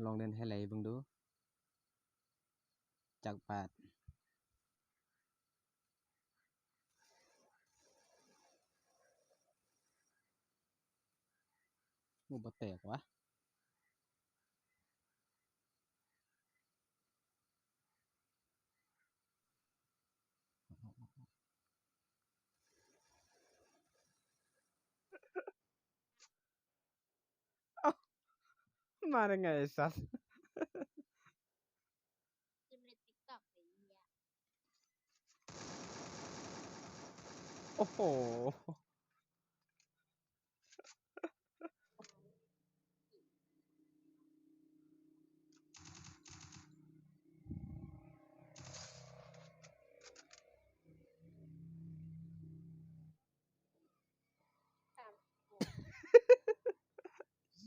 ลองเล่นให้ไหลเบิ่งดูจักบาทบ่แตกวะมาได้ไงไอ้สัสขึ้นในติ๊กต็อกเลยเนี่ย โอ้โห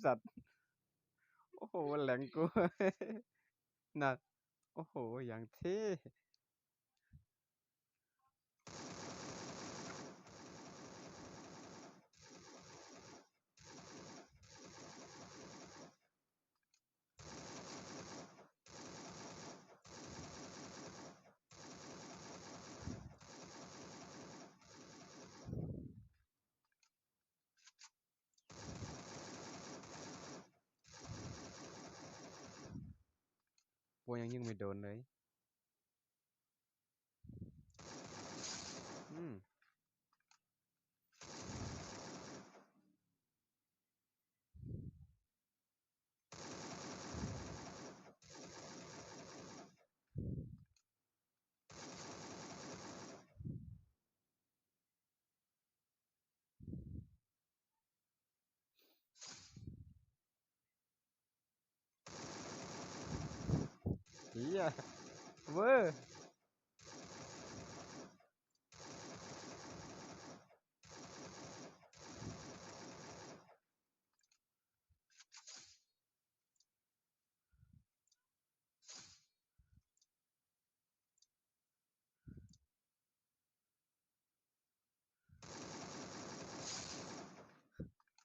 สัตว์โอ้โหแหลงกูน่ะโอ้โหอย่างเท่โปยังยิงไม่โดนเลยเหี้ยเวอร์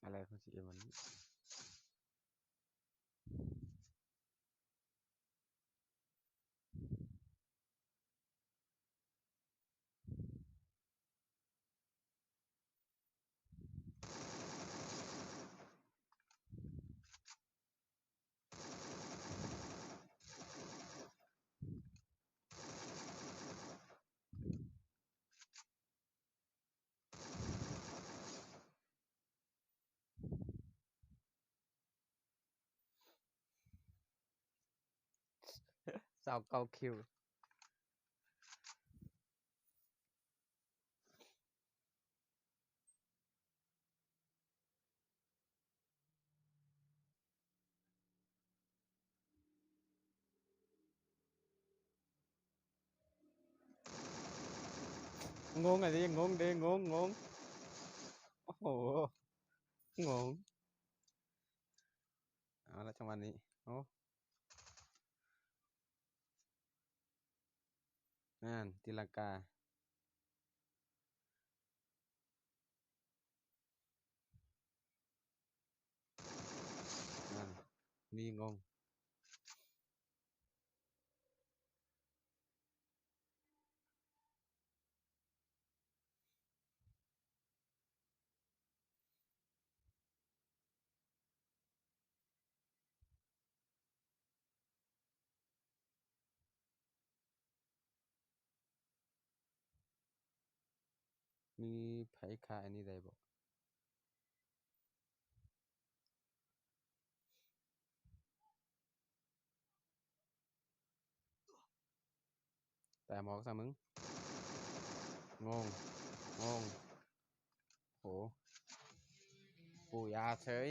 อะไรของ CM มัน29คิวงงอ่ะดิงงดิงงโอ้โหงงเอาละจังหวะนี้โอ้นั่นตีลังกานั่นนี่งงมีไผคาอันนี้ได้บ่แต่หมอกซะมึงงงงงโหปูยาเฉย